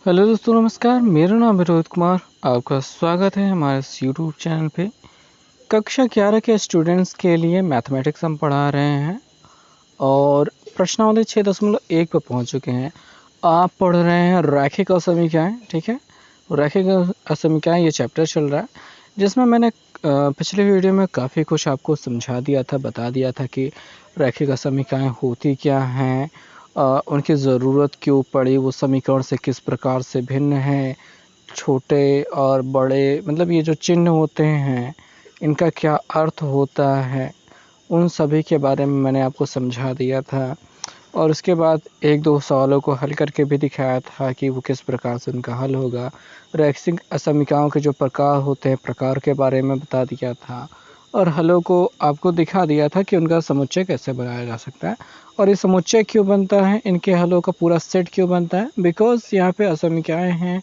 Hello दोस्तों, नमस्कार। मेरा नाम है रोहित कुमार। आपका स्वागत है हमारे इस यूट्यूब चैनल पे। कक्षा 11 के स्टूडेंट्स के लिए मैथमेटिक्स हम पढ़ा रहे हैं और प्रश्नावली 6.1 पे पहुंच चुके हैं। आप पढ़ रहे हैं रैखिक असमीकरण, ठीक है। रैखिक असमीकरण ये चैप्टर चल रहा है, जिसमें मैंने पिछले वीडियो में काफ़ी कुछ आपको समझा दिया था, बता दिया था कि रैखिक असमीकरण होती क्या हैं, उनकी ज़रूरत क्यों पड़ी, वो समीकरण से किस प्रकार से भिन्न है, छोटे और बड़े मतलब ये जो चिन्ह होते हैं इनका क्या अर्थ होता है, उन सभी के बारे में मैंने आपको समझा दिया था। और उसके बाद एक दो सवालों को हल करके भी दिखाया था कि वो किस प्रकार से उनका हल होगा। रैखिक असमीकरणों के जो प्रकार होते हैं, प्रकार के बारे में बता दिया था और हलों को आपको दिखा दिया था कि उनका समुच्चय कैसे बनाया जा सकता है और ये समुच्चय क्यों बनता है, इनके हलों का पूरा सेट क्यों बनता है। बिकॉज़ यहाँ पे असमीकरण हैं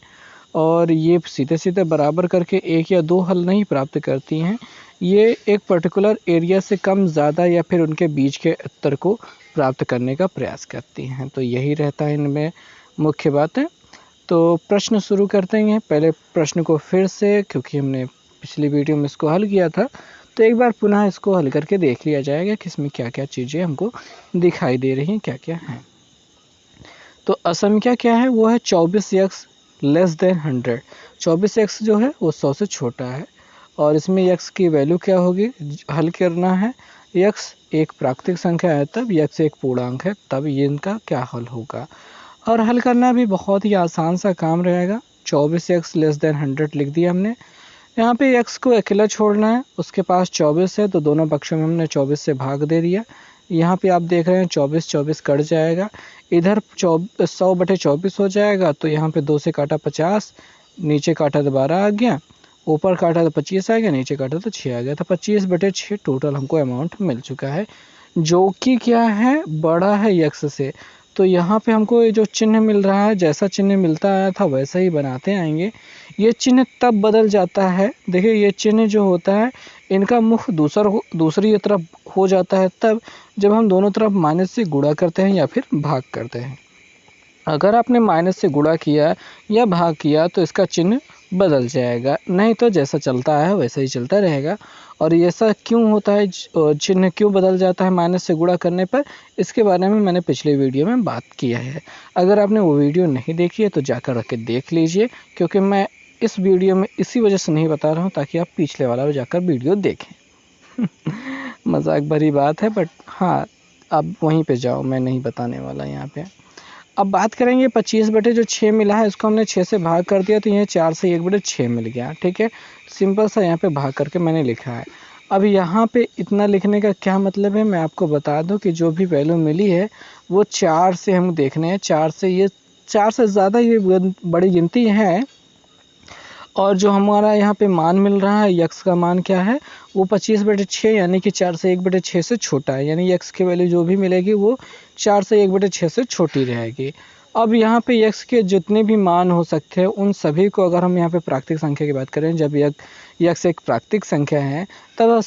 और ये सीधे सीधे बराबर करके एक या दो हल नहीं प्राप्त करती हैं, ये एक पर्टिकुलर एरिया से कम ज़्यादा या फिर उनके बीच के उत्तर को प्राप्त करने का प्रयास करती हैं। तो यही रहता है इनमें मुख्य बातें। तो प्रश्न शुरू करते हैं। पहले प्रश्न को फिर से, क्योंकि हमने पिछली वीडियो में इसको हल किया था, तो एक बार पुनः इसको हल करके देख लिया जाएगा कि इसमें क्या क्या चीज़ें हमको दिखाई दे रही हैं, क्या क्या हैं। तो असंख्या क्या है, वो है 24x लेस देन 100। 24x जो है वो 100 से छोटा है और इसमें x की वैल्यू क्या होगी, हल करना है। x एक प्राकृतिक संख्या है तब, x एक पूर्णांक है तब ये इनका क्या हल होगा। और हल करना भी बहुत ही आसान सा काम रहेगा। 24x लेस देन 100 लिख दिया हमने। यहाँ पे x को अकेला छोड़ना है, उसके पास 24 है तो दोनों पक्षों में हमने 24 से भाग दे दिया। यहाँ पे आप देख रहे हैं 24 कट जाएगा, इधर 100/24 हो जाएगा, तो यहाँ पे 2 से काटा 50, नीचे काटा तो 12 आ गया, ऊपर काटा तो 25 आ गया, नीचे काटा तो 6 आ गया। तो 25/6 टोटल हमको अमाउंट मिल चुका है, जो कि क्या है, बड़ा है x से। तो यहाँ पे हमको ये जो चिन्ह मिल रहा है, जैसा चिन्ह मिलता आया था वैसा ही बनाते आएंगे। ये चिन्ह तब बदल जाता है, देखिए ये चिन्ह जो होता है इनका मुख दूसरी तरफ हो जाता है तब जब हम दोनों तरफ माइनस से गुणा करते हैं या फिर भाग करते हैं। अगर आपने माइनस से गुणा किया या भाग किया तो इसका चिन्ह बदल जाएगा, नहीं तो जैसा चलता है वैसा ही चलता रहेगा। और ये ऐसा क्यों होता है, चिन्ह क्यों बदल जाता है माइनस से गुणा करने पर, इसके बारे में मैंने पिछले वीडियो में बात किया है। अगर आपने वो वीडियो नहीं देखी है तो जाकर रख के देख लीजिए, क्योंकि मैं इस वीडियो में इसी वजह से नहीं बता रहा हूँ ताकि आप पिछले वाला जाकर वीडियो देखें। मजाक भरी बात है, बट हाँ, अब वहीं पे जाओ, मैं नहीं बताने वाला यहाँ पे। अब बात करेंगे 25/6 मिला है, इसको हमने 6 से भाग कर दिया तो ये 4 से 1/6 मिल गया, ठीक है। सिंपल सा यहाँ पे भाग करके मैंने लिखा है। अब यहाँ पे इतना लिखने का क्या मतलब है, मैं आपको बता दूं कि जो भी वैल्यू मिली है वो 4 से हम देखने हैं। 4 से, ये 4 से ज़्यादा ये बड़ी गिनती है। और जो हमारा यहाँ पे मान मिल रहा है, यक्स का मान क्या है, वो 25/6 यानी कि 4 से 1/6 से छोटा है, यानी यक्स की वैल्यू जो भी मिलेगी वो 4 से 1/6 से छोटी रहेगी। अब यहाँ पे यक्स के जितने भी मान हो सकते हैं उन सभी को अगर हम यहाँ पे प्राकृतिक संख्या की बात करें, जब यक्स एक प्राकृतिक संख्या है तब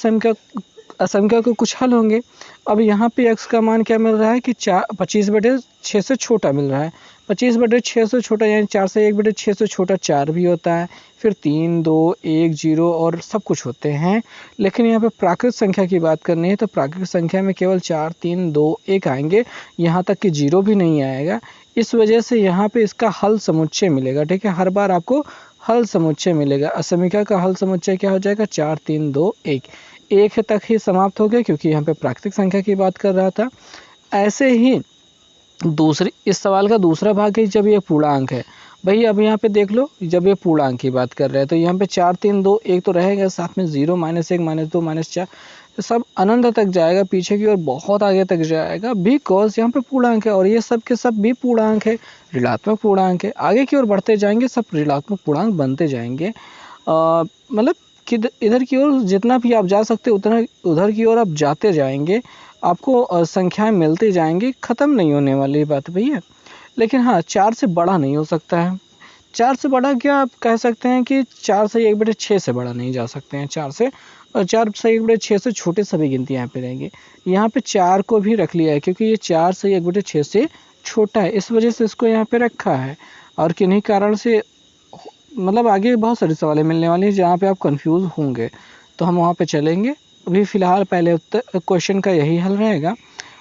असंख्या को कुछ हल होंगे। अब यहाँ पे x का मान क्या मिल रहा है कि 25/6 से छोटा मिल रहा है। 25/6 से छोटा यानी 4 से 1/6 से छोटा 4 भी होता है, फिर 3, 2, 1, 0 और सब कुछ होते हैं। लेकिन यहाँ पे प्राकृतिक संख्या की बात करनी है तो प्राकृतिक संख्या में केवल 4, 3, 2, 1 आएंगे, यहाँ तक कि 0 भी नहीं आएगा। इस वजह से यहाँ पे इसका हल समुच्चय मिलेगा, ठीक है। हर बार आपको हल समुच्चय मिलेगा। असमीकरण का हल समुच्चय क्या हो जाएगा, 4, 3, 2, 1। एक तक ही समाप्त हो गया क्योंकि यहाँ पे प्राकृतिक संख्या की बात कर रहा था। ऐसे ही इस सवाल का दूसरा भाग है जब ये पूर्णांक है। भाई अब यहाँ पे देख लो, जब ये पूर्णांक की बात कर रहे हैं तो यहाँ पे 4, 3, 2, 1 तो रहेगा, साथ में 0, -1, -2, -4, तो सब अनंत तक जाएगा, पीछे की ओर बहुत आगे तक जाएगा, बिकॉज यहाँ पे पूर्णांक है और ये सब के सब भी पूर्णांक है, ऋणात्मक पूर्णांक है। आगे की ओर बढ़ते जाएंगे सब ऋणात्मक पूर्णांक बनते जाएंगे। मतलब कि इधर की ओर जितना भी आप जा सकते उतना उधर की ओर आप जाते जाएंगे, आपको संख्याएं मिलती जाएंगी, ख़त्म नहीं होने वाली बात भैया। लेकिन हाँ, 4 से बड़ा नहीं हो सकता है। 4 से बड़ा क्या आप कह सकते हैं कि 4 से 1/6 से बड़ा नहीं जा सकते हैं। 4 से 1/6 से छोटे सभी गिनती यहाँ पे रहेंगी। यहाँ पे 4 को भी रख लिया है क्योंकि ये 4 से 1/6 से छोटा है, इस वजह से इसको यहाँ पे रखा है। और किन्हीं कारण से मतलब आगे बहुत सारे सवाल मिलने वाले हैं जहाँ पे आप कंफ्यूज होंगे, तो हम वहाँ पे चलेंगे। अभी फ़िलहाल पहले उत्तर क्वेश्चन का यही हल रहेगा।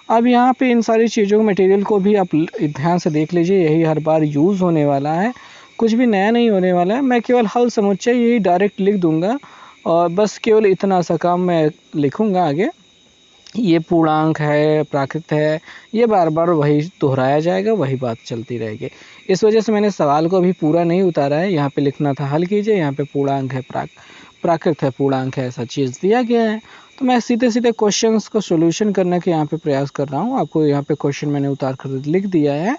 अब यहाँ पे इन सारी चीज़ों मटेरियल को भी आप ध्यान से देख लीजिए, यही हर बार यूज़ होने वाला है, कुछ भी नया नहीं होने वाला है। मैं केवल हल समुच्चय यही डायरेक्ट लिख दूंगा और बस केवल इतना सा काम मैं लिखूंगा आगे। ये पूर्णांक है, प्राकृत है, ये बार बार वही दोहराया जाएगा, वही बात चलती रहेगी। इस वजह से मैंने सवाल को अभी पूरा नहीं उतारा है। यहाँ पे लिखना था हल कीजिए, यहाँ पे पूर्णांक है, प्राकृत है, पूर्णांक है, ऐसा चीज़ दिया गया है। तो मैं सीधे सीधे क्वेश्चंस को सॉल्यूशन करने के यहाँ पे प्रयास कर रहा हूँ। आपको यहाँ पे क्वेश्चन मैंने उतार कर लिख दिया है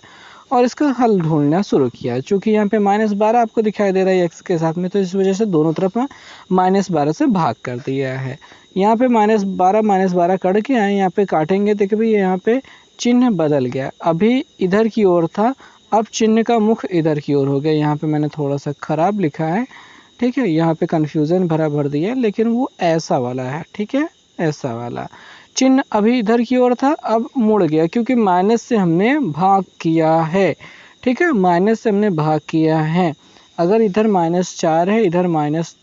और इसका हल ढूंढना शुरू किया है। चूँकि यहाँ पे -12 आपको दिखाई दे रहा है x के साथ में, तो इस वजह से दोनों तरफ में -12 से भाग कर दिया है। यहाँ पे -12 कट के आए, यहाँ पे काटेंगे, देखिए भाई यहाँ पे चिन्ह बदल गया। अभी इधर की ओर था, अब चिन्ह का मुख इधर की ओर हो गया। यहाँ पे मैंने थोड़ा सा खराब लिखा है, ठीक है, यहाँ पे कन्फ्यूज़न भर दिया, लेकिन वो ऐसा वाला है, ठीक है, ऐसा वाला चिन्ह अभी इधर की ओर था, अब मुड़ गया क्योंकि माइनस से हमने भाग किया है, ठीक है, माइनस से हमने भाग किया है। अगर इधर -4 है, इधर माइनस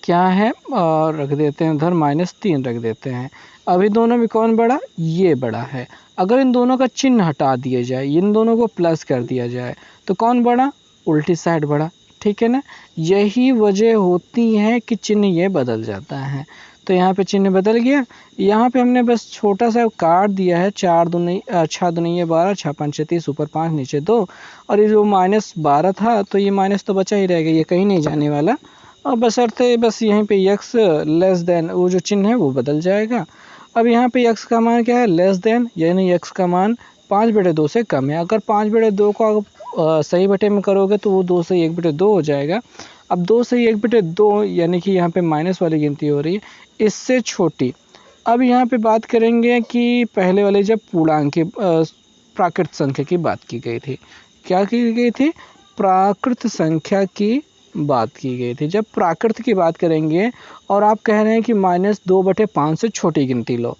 क्या है और रख देते हैं, उधर -3 रख देते हैं। अभी दोनों में कौन बड़ा? ये बड़ा है। अगर इन दोनों का चिन्ह हटा दिया जाए, इन दोनों को प्लस कर दिया जाए, तो कौन बड़ा? उल्टी साइड बड़ा, ठीक है ना। यही वजह होती है कि चिन्ह ये बदल जाता है। तो यहाँ पे चिन्ह बदल गया, यहाँ पे हमने बस छोटा सा काट दिया है, 4 दूनी 6 दूनी 12, 6 5 30, ऊपर 5 नीचे 2, और ये जो -12 था तो ये माइनस तो बचा ही रहेगा, ये कहीं नहीं जाने वाला। और बशर्ते बस यहीं पे x लेस देन, वो जो चिन्ह है वो बदल जाएगा। अब यहाँ पे x का मान क्या है? लेस देन, यानी x का मान 5/2 से कम है। अगर 5/2 को आप सही बटे में करोगे तो वो 2 से 1/2 हो जाएगा। अब 2 से 1/2 यानी कि यहाँ पे माइनस वाली गिनती हो रही है, इससे छोटी। अब यहाँ पे बात करेंगे कि पहले वाले जब पूर्णांक की प्राकृत संख्या की बात की गई थी, क्या की गई थी? प्राकृत संख्या की बात की गई थी। जब प्राकृत की बात करेंगे और आप कह रहे हैं कि -2/5 से छोटी गिनती लो,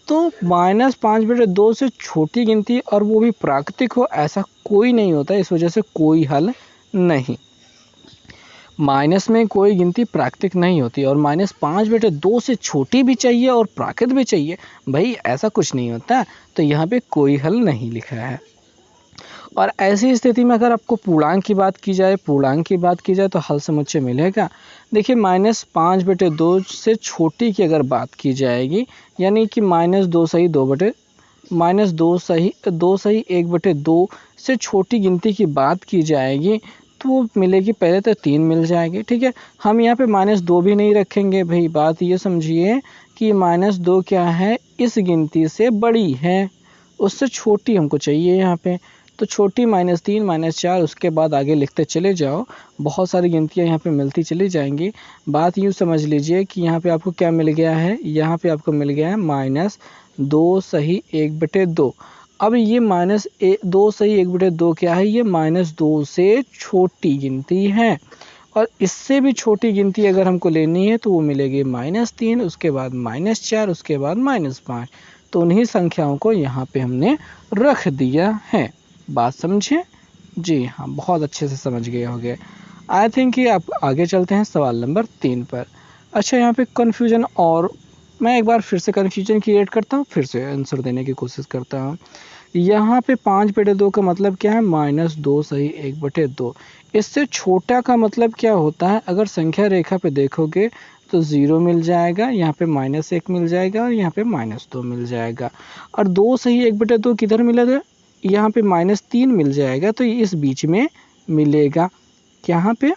तो -5/2 से छोटी गिनती और वो भी प्राकृतिक हो, ऐसा कोई नहीं होता। इस वजह से कोई हल नहीं। माइनस में कोई गिनती प्राकृतिक नहीं होती और -5/2 से छोटी भी चाहिए और प्राकृत भी चाहिए, भाई ऐसा कुछ नहीं होता। तो यहाँ पे कोई हल नहीं लिखा है। और ऐसी स्थिति में अगर आपको पूर्णांक की बात की जाए तो हल समुच्चय मिलेगा। देखिए -5/2 से छोटी की अगर बात की जाएगी, यानी कि -2 सही 1/2 से छोटी गिनती की बात की जाएगी, तो वो मिलेगी, पहले तो 3 मिल जाएगी, ठीक है। हम यहाँ पे -2 भी नहीं रखेंगे भाई, बात ये समझिए कि -2 क्या है? इस गिनती से बड़ी है, उससे छोटी हमको चाहिए यहाँ पे। तो छोटी -3 -4, उसके बाद आगे लिखते चले जाओ, बहुत सारी गिनतियाँ यहाँ पे मिलती चली जाएंगी। बात यूँ समझ लीजिए कि यहाँ पे आपको क्या मिल गया है? यहाँ पे आपको मिल गया है -2 सही 1/2। अब ये -2 सही 1/2 क्या है? ये -2 से छोटी गिनती है, और इससे भी छोटी गिनती अगर हमको लेनी है तो वो मिलेगी -3, उसके बाद -4, उसके बाद -5। तो उन्हीं संख्याओं को यहाँ पे हमने रख दिया है। बात समझे? जी हाँ, बहुत अच्छे से समझ गए होंगे। आई थिंक कि आप आगे चलते हैं सवाल नंबर 3 पर। अच्छा, यहाँ पे कन्फ्यूजन, और मैं एक बार फिर से कन्फ्यूजन क्रिएट करता हूँ, फिर से आंसर देने की कोशिश करता हूँ। यहाँ पे 5/2 का मतलब क्या है? -2 सही 1/2। इससे छोटा का मतलब क्या होता है? अगर संख्या रेखा पे देखोगे तो 0 मिल जाएगा, यहाँ पे -1 मिल जाएगा और यहाँ पे -2 मिल जाएगा। और 2 सही 1/2 किधर मिलेगा? यहाँ पे -3 मिल जाएगा, तो इस बीच में मिलेगा। यहाँ पे,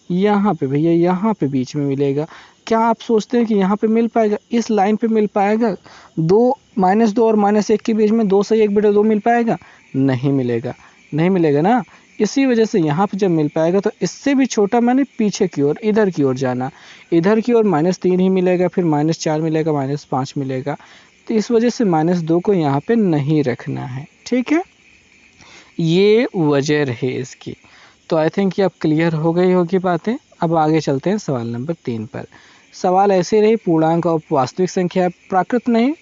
यहाँ पे भैया, यहाँ पे बीच में मिलेगा। क्या आप सोचते हैं कि यहाँ पे मिल पाएगा? इस लाइन पे मिल पाएगा? -2 और -1 के बीच में 2 सही 1/2 मिल पाएगा? नहीं मिलेगा, नहीं मिलेगा ना। इसी वजह से यहाँ पे जब मिल पाएगा तो इससे भी छोटा, मैंने पीछे की ओर, इधर की ओर जाना। इधर की ओर -3 ही मिलेगा, फिर -4 मिलेगा, -5 मिलेगा। तो इस वजह से -2 को यहाँ पे नहीं रखना है, ठीक है। ये वजह रहे इसकी। तो आई थिंक ये अब क्लियर हो गई होगी बातें। अब आगे चलते हैं सवाल नंबर 3 पर। सवाल ऐसे रही, पूर्णांक और वास्तविक संख्या प्राकृत नहीं,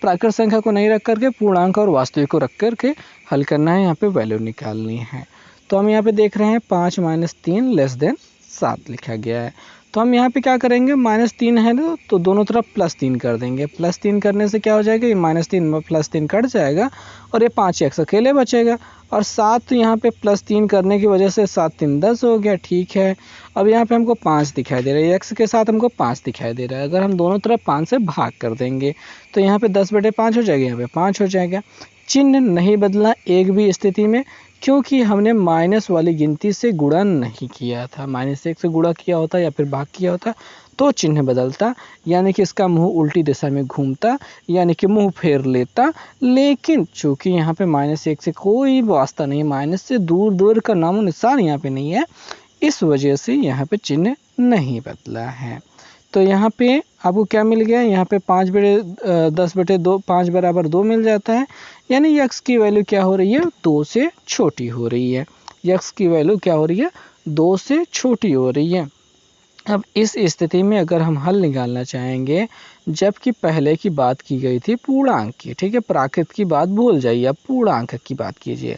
प्राकृत संख्या को नहीं रख करके पूर्णांक और वास्तविक को रख करके हल करना है, यहाँ पे वैल्यू निकालनी है। तो हम यहाँ पे देख रहे हैं 5 - 3 > 7 लिखा गया है। तो हम यहाँ पे क्या करेंगे, -3 है तो दोनों तरफ +3 कर देंगे। +3 करने से क्या हो जाएगा, ये -3 में +3 कट जाएगा और ये 5x अकेले बचेगा। और 7 यहाँ पे +3 करने की वजह से 7 3 10 हो गया, ठीक है। अब यहाँ पे हमको 5 दिखाई दे रहा है, x के साथ हमको 5 दिखाई दे रहा है। अगर हम दोनों तरफ 5 से भाग कर देंगे तो यहाँ पे 10/5 हो जाएगा, यहाँ पे 5 हो जाएगा। चिन्ह नहीं बदला एक भी स्थिति में, क्योंकि हमने माइनस वाली गिनती से गुणा नहीं किया था। -1 से गुणा किया होता या फिर भाग किया होता तो चिन्ह बदलता, यानी कि इसका मुंह उल्टी दिशा में घूमता, यानी कि मुंह फेर लेता। लेकिन चूंकि यहाँ पे -1 से कोई वास्ता नहीं, माइनस से दूर दूर का नामो निशान यहाँ पे नहीं है, इस वजह से यहाँ पे चिन्ह नहीं बदला है। तो यहाँ पे आपको क्या मिल गया, यहाँ पे 5/10/2 5 = 2 मिल जाता है, यानी x की वैल्यू क्या हो रही है, 2 से छोटी हो रही है। x की वैल्यू क्या हो रही है, 2 से छोटी हो रही है। अब इस स्थिति में अगर हम हल निकालना चाहेंगे, जबकि पहले की बात की गई थी पूर्णांक की, ठीक है, प्राकृत की बात भूल जाइए, अब पूर्णांक की बात कीजिए।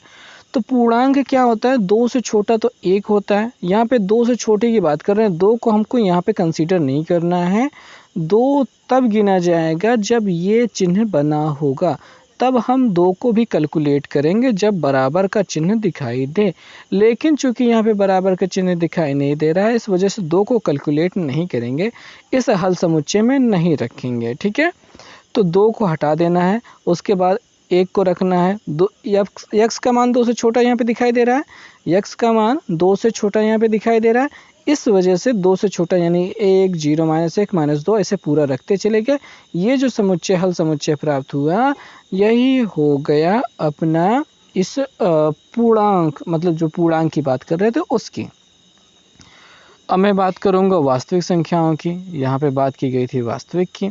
तो पूर्णांक क्या होता है, 2 से छोटा तो 1 होता है। यहाँ पे 2 से छोटे की बात कर रहे हैं, 2 को हमको यहाँ पे कंसीडर नहीं करना है। 2 तब गिना जाएगा जब ये चिन्ह बना होगा, तब हम 2 को भी कैलकुलेट करेंगे जब बराबर का चिन्ह दिखाई दे। लेकिन चूंकि यहाँ पे बराबर का चिन्ह दिखाई नहीं दे रहा है, इस वजह से 2 को कैलकुलेट नहीं करेंगे, इस हल समुच्चय में नहीं रखेंगे, ठीक है। तो 2 को हटा देना है, उसके बाद 1 को रखना है। x का मान 2 से छोटा यहाँ पे दिखाई दे रहा है, x का मान 2 से छोटा यहाँ पे दिखाई दे रहा है, इस वजह से 2 से छोटा यानी 1 0 -1 -2 ऐसे पूरा रखते चले गए। ये जो समुच्चय हल समुच्चय प्राप्त हुआ, यही हो गया अपना इस पूर्णांक, मतलब जो पूर्णांक की बात कर रहे थे उसकी। अब मैं बात करूँगा वास्तविक संख्याओं की। यहाँ पे बात की गई थी वास्तविक की।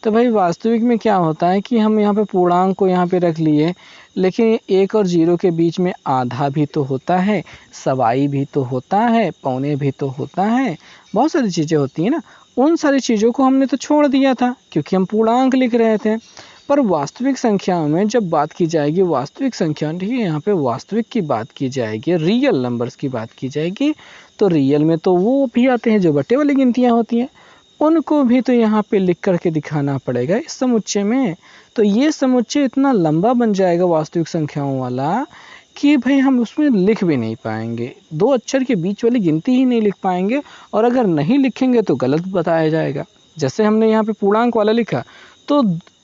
तो भाई वास्तविक में क्या होता है कि हम यहाँ पे पूर्णांक को यहाँ पे रख लिए, लेकिन 1 और 0 के बीच में आधा भी तो होता है, सवाई भी तो होता है, पौने भी तो होता है, बहुत सारी चीज़ें होती हैं ना। उन सारी चीज़ों को हमने तो छोड़ दिया था क्योंकि हम पूर्णांक लिख रहे थे। पर वास्तविक संख्याओं में जब बात की जाएगी, वास्तविक संख्या, ठीक है, यहाँ पे वास्तविक की बात की जाएगी, रियल नंबर्स की बात की जाएगी, तो रियल में तो वो भी आते हैं जो बटे वाली गिनतियाँ होती हैं, उनको भी तो यहाँ पे लिख करके दिखाना पड़ेगा इस समुच्चय में। तो ये समुच्चय इतना लंबा बन जाएगा वास्तविक संख्याओं वाला कि भाई हम उसमें लिख भी नहीं पाएंगे, 2 अक्षर के बीच वाली गिनती ही नहीं लिख पाएंगे, और अगर नहीं लिखेंगे तो गलत बताया जाएगा। जैसे हमने यहाँ पे पूर्णांक वाला लिखा, तो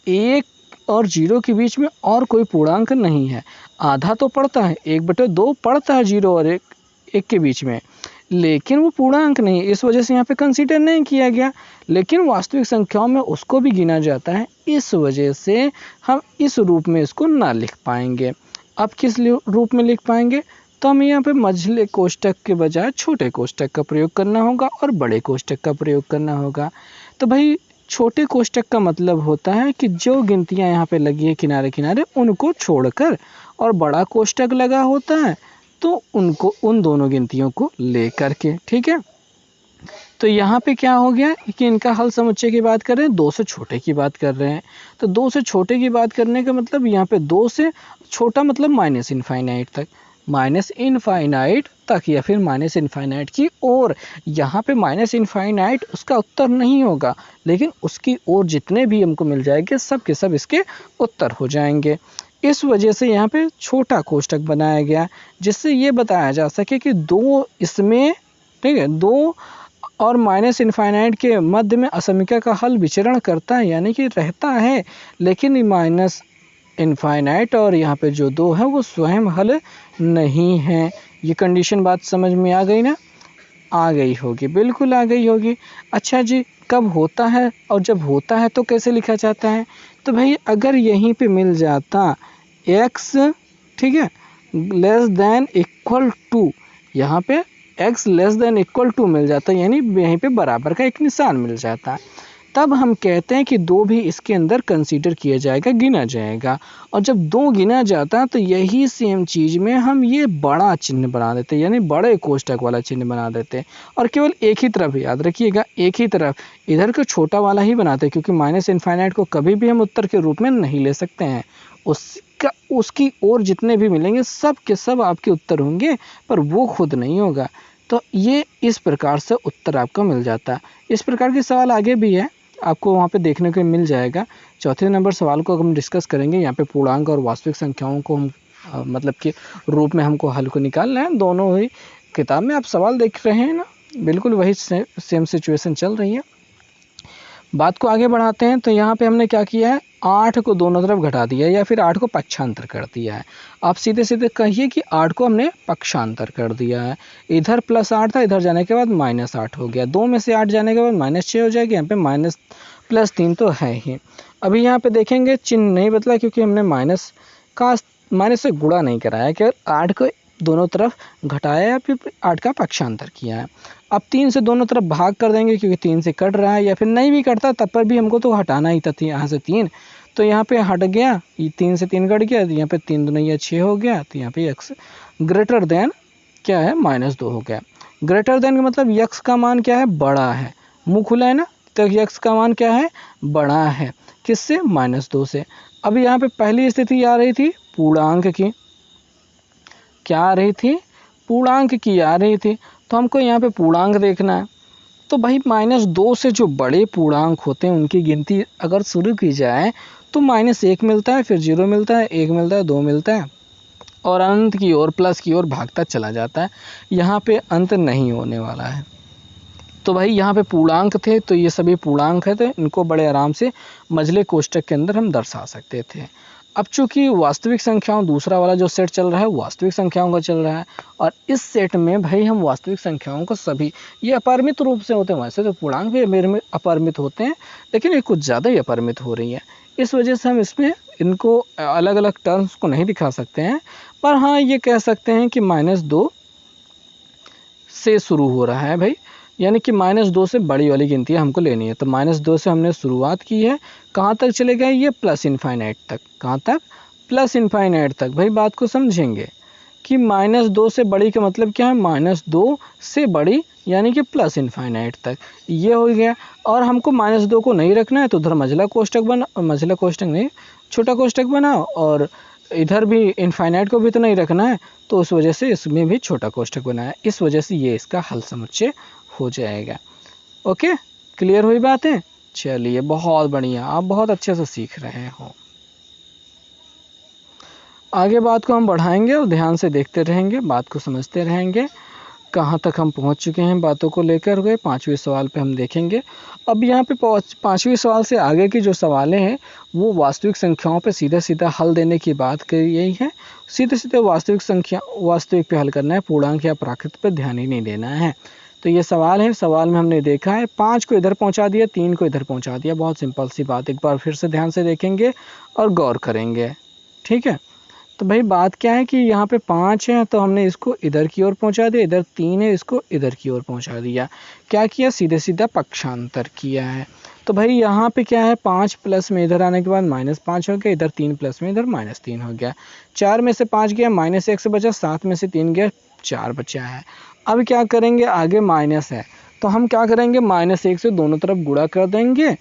1 और 0 के बीच में और कोई पूर्णांक नहीं है, आधा तो पड़ता है, 1/2 पड़ता है 0 और 1 के बीच में, लेकिन वो पूर्णांक नहीं, इस वजह से यहाँ पे कंसीडर नहीं किया गया। लेकिन वास्तविक संख्याओं में उसको भी गिना जाता है, इस वजह से हम इस रूप में इसको ना लिख पाएंगे। अब किस रूप में लिख पाएंगे, तो हमें यहाँ पे मझले कोष्ठक के बजाय छोटे कोष्ठक का प्रयोग करना होगा और बड़े कोष्ठक का प्रयोग करना होगा। तो भाई छोटे कोष्ठक का मतलब होता है कि जो गिनतियाँ यहाँ पे लगी है किनारे किनारे उनको छोड़कर, और बड़ा कोष्ठक लगा होता है तो उनको, उन दोनों गिनतियों को ले करके, ठीक है। तो यहाँ पे क्या हो गया कि इनका हल समुच्चय की बात कर रहे हैं, 2 से छोटे की बात कर रहे हैं। तो 2 से छोटे की बात करने का मतलब यहाँ पे 2 से छोटा मतलब -∞ तक, -∞ तक या फिर -∞ की ओर। यहाँ पे -∞ उसका उत्तर नहीं होगा, लेकिन उसकी ओर जितने भी हमको मिल जाएंगे सब के सब इसके उत्तर हो जाएंगे। इस वजह से यहाँ पे छोटा कोष्ठक बनाया गया, जिससे ये बताया जा सके कि 2 इसमें, ठीक है, 2 और -∞ के मध्य में असमीका का हल विचरण करता है, यानी कि रहता है, लेकिन -∞ और यहाँ पे जो 2 है वो स्वयं हल नहीं है। ये कंडीशन बात समझ में आ गई ना? आ गई होगी, बिल्कुल आ गई होगी। अच्छा जी, कब होता है और जब होता है तो कैसे लिखा जाता है? तो भाई अगर यहीं पे मिल जाता x, ठीक है, < यहाँ पे x < मिल जाता, यानी यहीं पे बराबर का एक निशान मिल जाता, तब हम कहते हैं कि 2 भी इसके अंदर कंसीडर किया जाएगा, गिना जाएगा। और जब 2 गिना जाता है तो यही सेम चीज़ में हम ये बड़ा चिन्ह बना देते हैं, यानी बड़े कोष्ठक वाला चिन्ह बना देते हैं। और केवल एक ही तरफ, याद रखिएगा, एक ही तरफ इधर को छोटा वाला ही बनाते हैं, क्योंकि माइनस इनफाइनाइट को कभी भी हम उत्तर के रूप में नहीं ले सकते हैं। उसकी ओर जितने भी मिलेंगे सब के सब आपके उत्तर होंगे, पर वो खुद नहीं होगा। तो ये इस प्रकार से उत्तर आपका मिल जाता है। इस प्रकार के सवाल आगे भी है, आपको वहाँ पे देखने को मिल जाएगा। चौथे नंबर सवाल को हम डिस्कस करेंगे। यहाँ पे पूर्णांक और वास्तविक संख्याओं को हम मतलब कि रूप में हमको हल को निकालना है। दोनों ही किताब में आप सवाल देख रहे हैं ना, बिल्कुल वही सेम सिचुएशन चल रही है। बात को आगे बढ़ाते हैं। तो यहाँ पे हमने क्या किया है, 8 को दोनों तरफ घटा दिया या फिर 8 को पक्षांतर कर दिया है। आप सीधे सीधे कहिए कि 8 को हमने पक्षांतर कर दिया है। इधर +8 था, इधर जाने के बाद -8 हो गया। 2 में से 8 जाने के बाद -6 हो जाएगा। यहाँ पे -+3 तो है ही। अभी यहाँ पे देखेंगे चिन्ह नहीं बदला, क्योंकि हमने माइनस से गुणा नहीं कराया, केवल 8 को दोनों तरफ घटाया या फिर 8 का पक्षांतर किया है। अब 3 से दोनों तरफ भाग कर देंगे, क्योंकि 3 से कट रहा है, या फिर नहीं भी कटता तब पर भी हमको तो हटाना ही था यहाँ से 3। तो यहाँ पे हट गया, 3 से 3 कट गया, तो यहाँ पे 3 दूनी 6 हो गया। तो यहाँ पे x ग्रेटर देन क्या है, -2 हो गया। ग्रेटर देन का मतलब x का मान क्या है, बड़ा है। मुँह खुला है ना, तो x का मान क्या है, बड़ा है। किससे, -2 से। अब यहाँ पे पहली स्थिति आ रही थी पूर्णांक की, क्या आ रही थी, पूर्णांक की आ रही थी। तो हमको यहाँ पे पूर्णांक देखना है। तो भाई -2 से जो बड़े पूर्णांक होते हैं उनकी गिनती अगर शुरू की जाए तो -1 मिलता है, फिर 0 मिलता है, 1 मिलता है, 2 मिलता है, और अंत की ओर प्लस की ओर भागता चला जाता है। यहाँ पे अंत नहीं होने वाला है। तो भाई यहाँ पे पूर्णांक थे, तो ये सभी पूर्णांक है, तो इनको बड़े आराम से मझले कोष्ठक के अंदर हम दर्शा सकते थे। अब चूंकि वास्तविक संख्याओं, दूसरा वाला जो सेट चल रहा है वास्तविक संख्याओं का चल रहा है, और इस सेट में भाई हम वास्तविक संख्याओं को सभी, ये अपरिमित रूप से होते हैं। वैसे तो पूर्णांक भी मेरे में अपरिमित होते हैं, लेकिन ये कुछ ज़्यादा ही अपरिमित हो रही है। इस वजह से हम इसमें इनको अलग अलग टर्म्स को नहीं दिखा सकते हैं, पर हाँ ये कह सकते हैं कि -2 से शुरू हो रहा है भाई, यानी कि -2 से बड़ी वाली गिनती हमको लेनी है। तो -2 से हमने शुरुआत की है, कहाँ तक चले गए, ये प्लस इनफाइनाइट तक। कहाँ तक, प्लस इनफाइनाइट तक। भाई बात को समझेंगे कि -2 से बड़ी का मतलब क्या है, -2 से बड़ी यानी कि प्लस इनफाइनाइट तक, ये हो गया। और हमको -2 को नहीं रखना है, तो उधर मझला कोष्ठक नहीं, छोटा कोष्ठक बनाओ, और इधर भी इनफाइनाइट को भी तो नहीं रखना है, तो उस वजह से इसमें भी छोटा कोष्ठक बनाया। इस वजह से ये इसका हल समुच्चय हो जाएगा। ओके, क्लियर हुई बातें? चलिए बहुत बढ़िया, आप बहुत अच्छे से सीख रहे हो। आगे बात को हम बढ़ाएंगे और ध्यान से देखते रहेंगे, बात को समझते रहेंगे। कहाँ तक हम पहुँच चुके हैं बातों को लेकर गए, 5वें सवाल पे हम देखेंगे। अब यहाँ पे 5वें सवाल से आगे की जो सवालें हैं वो वास्तविक संख्याओं पे सीधा सीधा हल देने की बात करी गई है। सीधे सीधे वास्तविक पे हल करना है, पूर्णांक या प्राकृत पे ध्यान ही नहीं देना है। तो ये सवाल है, सवाल में हमने देखा है 5 को इधर पहुँचा दिया, 3 को इधर पहुँचा दिया। बहुत सिंपल सी बात, एक बार फिर से ध्यान से देखेंगे और गौर करेंगे, ठीक है। तो भाई बात क्या है कि यहाँ पे 5 है, तो हमने इसको इधर की ओर पहुँचा दिया, इधर 3 है, इसको इधर की ओर पहुँचा दिया। क्या किया, सीधे सीधा पक्षांतर किया है। तो भाई यहाँ पे क्या है, 5 प्लस में इधर आने के बाद -5 हो गया, इधर 3 प्लस में इधर -3 हो गया। 4 में से 5 गया, -1 से बचा, 7 में से 3 गया, 4 बचा है। अब क्या करेंगे, आगे माइनस है, तो हम क्या करेंगे, -1 से दोनों तरफ गुणा कर देंगे।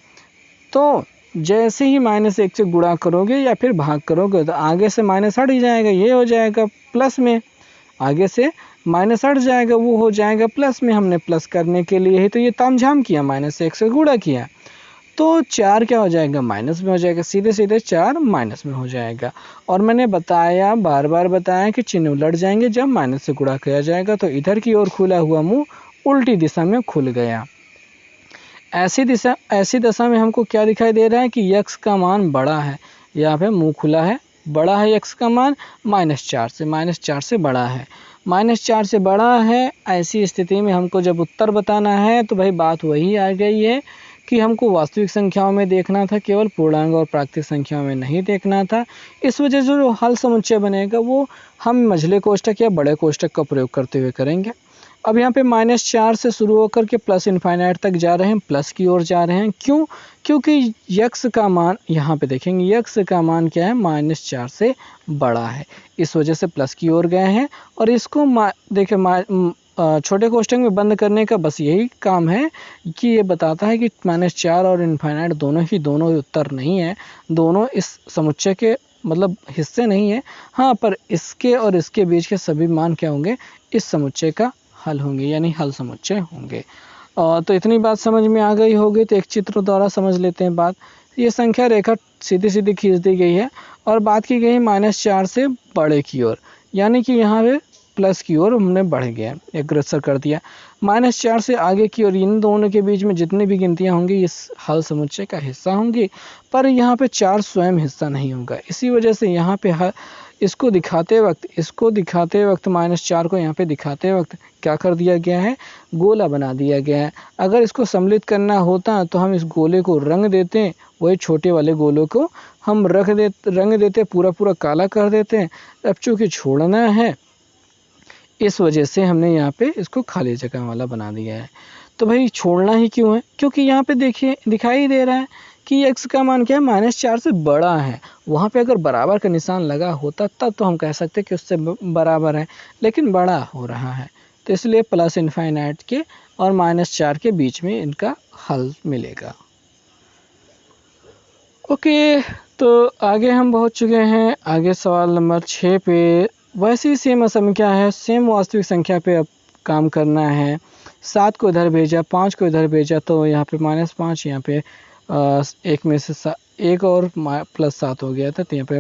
तो जैसे ही -1 से गुणा करोगे या फिर भाग करोगे तो आगे से माइनस हट ही जाएगा, ये हो जाएगा प्लस में, आगे से माइनस हट जाएगा, वो हो जाएगा प्लस में। हमने प्लस करने के लिए ही तो ये तामझाम किया, -1 से गुणा किया, तो 4 क्या हो जाएगा, माइनस में हो जाएगा, सीधे सीधे 4 माइनस में हो जाएगा। और मैंने बताया, बार बार बताया कि चिन्ह उलट जाएंगे जब माइनस से गुणा किया जाएगा। तो इधर की ओर खुला हुआ मुँह उल्टी दिशा में खुल गया। ऐसी दशा में हमको क्या दिखाई दे रहा है कि x का मान बड़ा है, यहाँ पे मुंह खुला है, बड़ा है x का मान, -4 से बड़ा है, -4 से बड़ा है। ऐसी स्थिति में हमको जब उत्तर बताना है तो भाई बात वही आ गई है कि हमको वास्तविक संख्याओं में देखना था, केवल पूर्णांक और प्राकृतिक संख्याओं में नहीं देखना था। इस वजह से जो हल समुच्चय बनेगा वो हम मझले कोष्ठक या बड़े कोष्ठक का प्रयोग करते हुए करेंगे। अब यहाँ पे -4 से शुरू होकर के प्लस इनफाइनाइट तक जा रहे हैं, प्लस की ओर जा रहे हैं। क्यों? क्योंकि यक्स का मान यहाँ पे देखेंगे, यक्स का मान क्या है, -4 से बड़ा है, इस वजह से प्लस की ओर गए हैं। और इसको देखिए छोटे कोष्ठक में बंद करने का बस यही काम है कि ये बताता है कि -4 और इनफाइनाइट दोनों उत्तर नहीं है, दोनों इस समुच्चय के मतलब हिस्से नहीं है। हाँ, पर इसके और इसके बीच के सभी मान क्या होंगे, इस समुच्चय का हल होंगे, यानी हल समुच्चय होंगे। तो इतनी बात समझ में आ गई होगी, तो एक चित्र द्वारा समझ लेते हैं बात। ये संख्या रेखा सीधी सीधी खींच दी गई है और बात की गई -4 से बड़े की ओर, यानी कि यहाँ पे प्लस की ओर हमने बढ़ गया, अग्रसर कर दिया। -4 से आगे की ओर इन दोनों के बीच में जितनी भी गिनतियाँ होंगी इस हल समुच्चय का हिस्सा होंगी, पर यहाँ पे 4 स्वयं हिस्सा नहीं होगा। इसी वजह से यहाँ पे इसको दिखाते वक्त -4 को यहाँ पे दिखाते वक्त क्या कर दिया गया है, गोला बना दिया गया है। अगर इसको सम्मिलित करना होता तो हम इस गोले को रंग देते, वही छोटे वाले गोलों को हम रंग देते, पूरा काला कर देते। अब चूँकि छोड़ना है, इस वजह से हमने यहाँ पे इसको खाली जगह वाला बना दिया है। तो भाई छोड़ना ही क्यों है? क्योंकि यहाँ पे देखिए दिखाई दे रहा है कि x का मान क्या है, -4 से बड़ा है। वहाँ पे अगर बराबर का निशान लगा होता तब तो हम कह सकते कि उससे बराबर है, लेकिन बड़ा हो रहा है, तो इसलिए प्लस इनफाइनाइट के और -4 के बीच में इनका हल मिलेगा। ओके, तो आगे हम पहुँच चुके हैं, आगे सवाल नंबर 6 पे। वैसी सेम संख्या है, सेम वास्तविक संख्या पे अब काम करना है। 7 को इधर भेजा, 5 को इधर भेजा, तो यहाँ पे -5, यहाँ पे एक में से एक और +7 हो गया था, तो यहाँ पे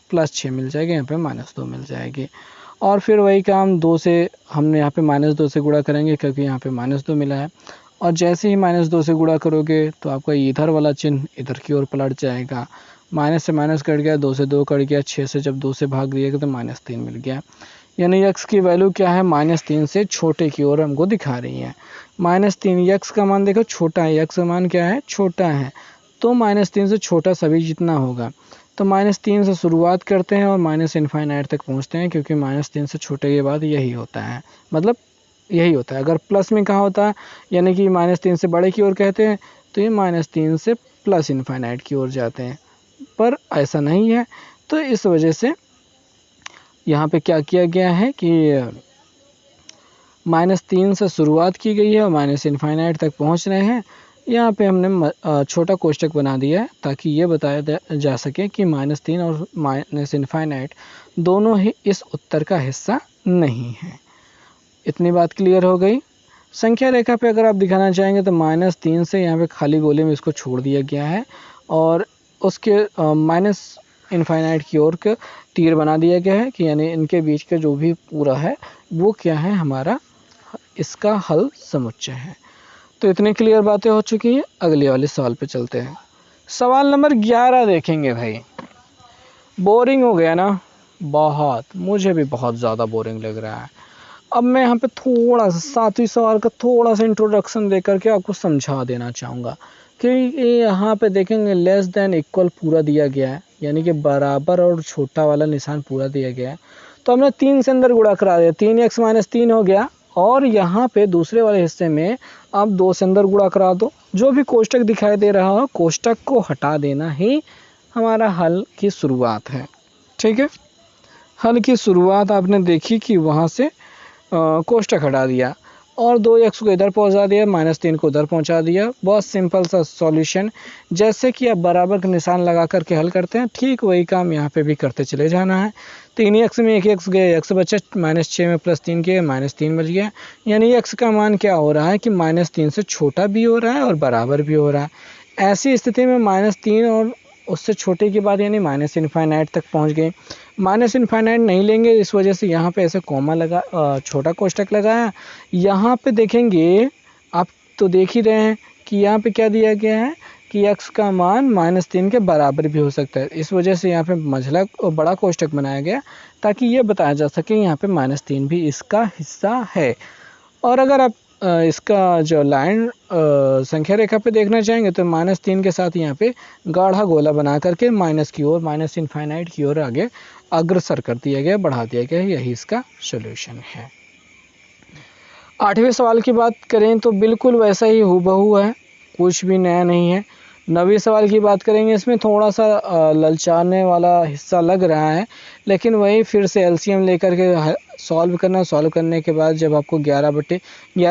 +6 मिल जाएगा, यहाँ पे -2 मिल जाएगी। और फिर वही काम 2 से हमने यहाँ पे -2 से गुणा करेंगे, क्योंकि यहाँ पे -2 मिला है। और जैसे ही -2 से गुणा करोगे तो आपका इधर वाला चिन्ह इधर की ओर पलट जाएगा। माइनस से माइनस कट गया, 2 से 2 कट गया, 6 से जब 2 से भाग दिएगा तो -3 मिल गया। यानी x की वैल्यू क्या है, -3 से छोटे की ओर हमको दिखा रही है। -3 x का मान देखो छोटा है, x का मान क्या है, छोटा है, तो -3 से छोटा सभी जितना होगा। तो -3 से शुरुआत करते हैं और -इनफाइनाइट तक पहुंचते हैं, क्योंकि -3 से छोटे के बाद यही होता है, मतलब यही होता है। अगर प्लस में कहाँ होता है, यानी कि -3 से बड़े की ओर कहते हैं, तो ये -3 से प्लस इनफाइनाइट की ओर जाते हैं, पर ऐसा नहीं है। तो इस वजह से यहाँ पे क्या किया गया है कि -3 से शुरुआत की गई है और -इनफाइनाइट तक पहुँच रहे हैं। यहाँ पे हमने छोटा कोष्ठक बना दिया है ताकि ये बताया जा सके कि -3 और -इनफाइनाइट दोनों ही इस उत्तर का हिस्सा नहीं है। इतनी बात क्लियर हो गई। संख्या रेखा पे अगर आप दिखाना चाहेंगे तो -3 से यहाँ पे खाली गोले में इसको छोड़ दिया गया है और उसके -इनफाइनाइट की ओर का तीर बना दिया गया है, कि यानी इनके बीच का जो भी पूरा है वो क्या है, हमारा इसका हल समुच्चय है। तो इतनी क्लियर बातें हो चुकी हैं, अगले वाले सवाल पे चलते हैं। सवाल नंबर 11 देखेंगे। भाई बोरिंग हो गया ना, बहुत, मुझे भी बहुत ज़्यादा बोरिंग लग रहा है। अब मैं यहाँ पे थोड़ा सा 7वें सवाल का थोड़ा सा इंट्रोडक्शन दे करके आपको समझा देना चाहूँगा कि यहाँ पे देखेंगे लेस देन इक्वल पूरा दिया गया है, यानी कि बराबर और छोटा वाला निशान पूरा दिया गया है। तो हमने 3 से अंदर गुणा करा दिया, 3x - 3 हो गया। और यहाँ पे दूसरे वाले हिस्से में आप 2 से अंदर गुणा करा दो, जो भी कोष्ठक दिखाई दे रहा हो कोष्ठक को हटा देना ही हमारा हल की शुरुआत है। ठीक है, हल की शुरुआत आपने देखी कि वहाँ से कोष्ठक हटा दिया और 2x को इधर पहुंचा दिया, -3 को उधर पहुंचा दिया। बहुत सिंपल सा सॉल्यूशन। जैसे कि आप बराबर का निशान लगा करके हल करते हैं, ठीक वही काम यहाँ पे भी करते चले जाना है। 3x में 1x गया, x बचा, -6 में +3 किया, -3 बच गया। यानी x का मान क्या हो रहा है कि -3 से छोटा भी हो रहा है और बराबर भी हो रहा है। ऐसी स्थिति में -3 और उससे छोटे की बात, यानी -इनफाइनाइट तक पहुँच गए। -इनफाइनाइट नहीं लेंगे, इस वजह से यहाँ पे ऐसे कॉमा लगा, छोटा कोष्ठक लगाया। यहाँ पे देखेंगे आप तो देख ही रहे हैं कि यहाँ पे क्या दिया गया है कि x का मान -3 के बराबर भी हो सकता है। इस वजह से यहाँ पे मझला बड़ा कोष्ठक बनाया गया ताकि ये बताया जा सके यहाँ पे -3 भी इसका हिस्सा है। और अगर आप इसका जो लाइन संख्या रेखा पे देखना चाहेंगे तो -3 के साथ यहाँ पे गाढ़ा गोला बना करके माइनस की ओर, -इनफाइनाइट की ओर आगे अग्रसर कर दिया गया, बढ़ा दिया गया। यही इसका सॉल्यूशन है। 8वें सवाल की बात करें तो बिल्कुल वैसा ही हूबहू है, कुछ भी नया नहीं है। 9वें सवाल की बात करेंगे, इसमें थोड़ा सा ललचाने वाला हिस्सा लग रहा है, लेकिन वही फिर से एलसीएम लेकर के सॉल्व करना। सॉल्व करने के बाद जब आपको 11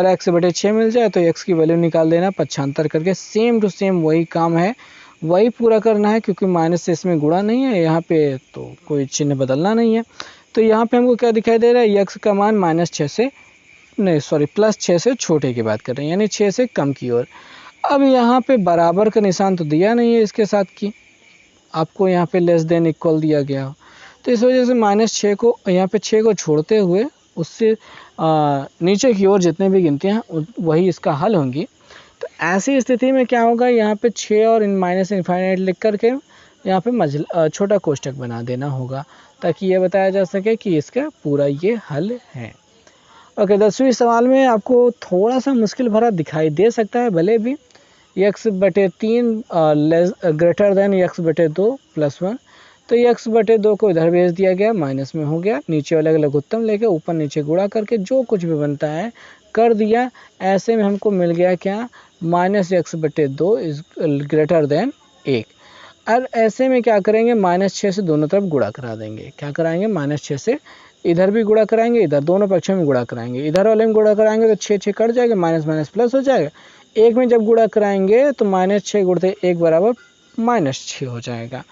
x/6 मिल जाए तो x की वैल्यू निकाल देना 75 करके। सेम टू सेम वही काम है, वही पूरा करना है, क्योंकि माइनस से इसमें गुणा नहीं है यहाँ पे, तो कोई चिन्ह बदलना नहीं है। तो यहाँ पे हमको क्या दिखाई दे रहा है, x का मान -6 से +6 से छोटे की बात कर रहे हैं, यानी 6 से कम की ओर। अब यहाँ पे बराबर का निशान तो दिया नहीं है इसके साथ की, आपको यहाँ पे लेस देन इक्वल दिया गया हो, तो इस वजह से -6 को यहाँ पे 6 को छोड़ते हुए उससे नीचे की ओर जितने भी गिनतियाँ वही इसका हल होंगी। तो ऐसी स्थिति में क्या होगा, यहाँ पे 6 और माइनस इनफाइनाइट लिख करके यहाँ पे छोटा कोष्टक बना देना होगा, ताकि ये बताया जा सके कि इसका पूरा ये हल है। ओके, 10वें सवाल में आपको थोड़ा सा मुश्किल भरा दिखाई दे सकता है, भले भी x/3 ग्रेटर देन x/2 +1, तो x/2 को इधर भेज दिया गया, माइनस में हो गया, नीचे वाले का लघुत्तम लेके ऊपर नीचे गुणा करके जो कुछ भी बनता है कर दिया। ऐसे में हमको मिल गया क्या, -x/2 इज ग्रेटर देन 1। और ऐसे में क्या करेंगे, -6 से दोनों तरफ गुणा करा देंगे। क्या कराएंगे, -6 से इधर भी गुणा कराएंगे, इधर दोनों पक्षों में गुणा कराएंगे। इधर वाले में गुणा कराएंगे तो 6 कट जाएगा, माइनस प्लस हो जाएगा। एक में जब गुणा कराएंगे तो -6 गुणते 1 बराबर -6 हो जाएगा।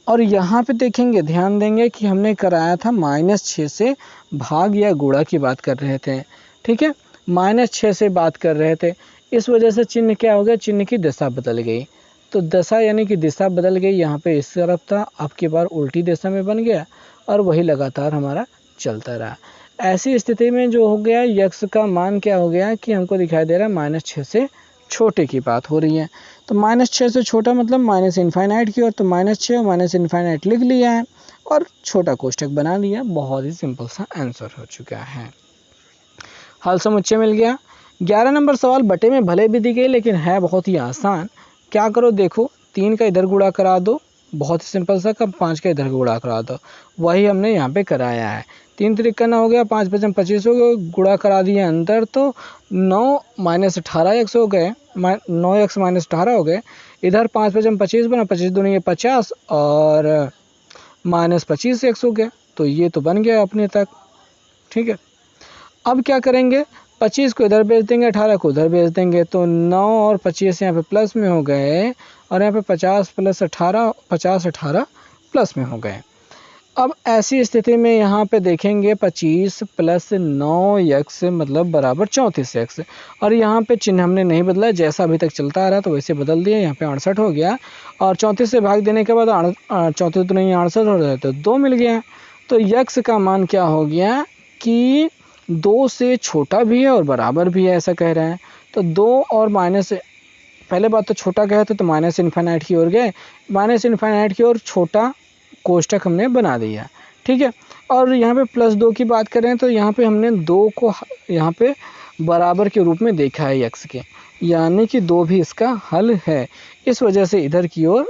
और यहाँ पे देखेंगे, ध्यान देंगे कि हमने कराया था -6 से भाग या गुणा की बात कर रहे थे, ठीक है, -6 से बात कर रहे थे। इस वजह से चिन्ह क्या हो गया, चिन्ह की दिशा बदल गई। तो दशा यानी कि दिशा बदल गई, यहाँ पे इस तरफ था, आपकी बार उल्टी दिशा में बन गया और वही लगातार हमारा चलता रहा। ऐसी स्थिति में जो हो गया, यक्स का मान क्या हो गया कि हमको दिखाई दे रहा है -6 से छोटे की बात हो रही है। तो -6 से छोटा मतलब माइनस इनफाइनाइट की ओर, तो -6 और माइनस इनफाइनाइट लिख लिया है और छोटा कोष्टक बना लिया। बहुत ही सिंपल सा आंसर हो चुका है, हल समुच्चय मिल गया। 11 नंबर सवाल बटे में भले भी दी गई, लेकिन है बहुत ही आसान। क्या करो, देखो 3 का इधर गुणा करा दो, बहुत ही सिंपल सा, कब 5 का इधर गुणा करा दो, वही हमने यहाँ पे कराया है। 3 त्रिक करना हो गया, 5 × 5 = 25 हो गए, गुणा करा दिए अंदर, तो 9 - 18x हो गए, 9x - 18 हो गए। इधर 5 × 5 = 25 बना, 25 दूनी है 50 और -25x हो गया, तो ये तो बन गया अपने तक, ठीक है। अब क्या करेंगे, 25 को इधर भेज देंगे, 18 को उधर भेज देंगे, तो 9 और 25 यहाँ पे प्लस में हो गए और यहाँ पे 50 + 18 50 18 प्लस में हो गए। अब ऐसी स्थिति में यहाँ पे देखेंगे 25 + 9x मतलब बराबर 34x, और यहाँ पे चिन्ह हमने नहीं बदला, जैसा अभी तक चलता आ रहा तो वैसे बदल दिया। यहाँ पे 68 हो गया और 34 से भाग देने के बाद 34 तो नहीं 68 हो रहा है, तो 2 मिल गया। तो x का मान क्या हो गया कि 2 से छोटा भी है और बराबर भी है, ऐसा कह रहे हैं। तो 2 और माइनस, पहले बात तो छोटा कहे थे तो माइनस इनफाइनाइट की ओर गए, माइनस इनफाइनाइट की ओर छोटा कोष्टक हमने बना दिया, ठीक है। और यहाँ पे +2 की बात करें तो यहाँ पे हमने 2 को यहाँ पे बराबर के रूप में देखा है x के, यानी कि 2 भी इसका हल है। इस वजह से इधर की ओर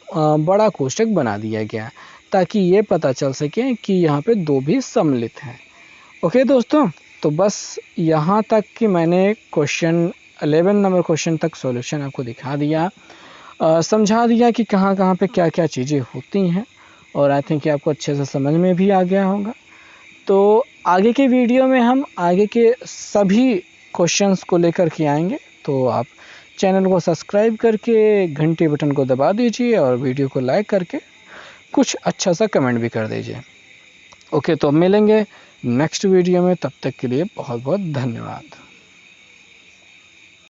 बड़ा कोष्टक बना दिया गया, ताकि ये पता चल सके कि यहाँ पे 2 भी सम्मिलित हैं। ओके दोस्तों, तो बस यहाँ तक कि मैंने क्वेश्चन 11 नंबर क्वेश्चन तक सॉल्यूशन आपको दिखा दिया, समझा दिया कि कहाँ कहाँ पे क्या क्या चीज़ें होती हैं, और आई थिंक कि आपको अच्छे से समझ में भी आ गया होगा। तो आगे के वीडियो में हम आगे के सभी क्वेश्चंस को लेकर के आएंगे, तो आप चैनल को सब्सक्राइब करके घंटी बटन को दबा दीजिए और वीडियो को लाइक करके कुछ अच्छा सा कमेंट भी कर दीजिए। ओके, तो अब मिलेंगे नेक्स्ट वीडियो में, तब तक के लिए बहुत बहुत धन्यवाद।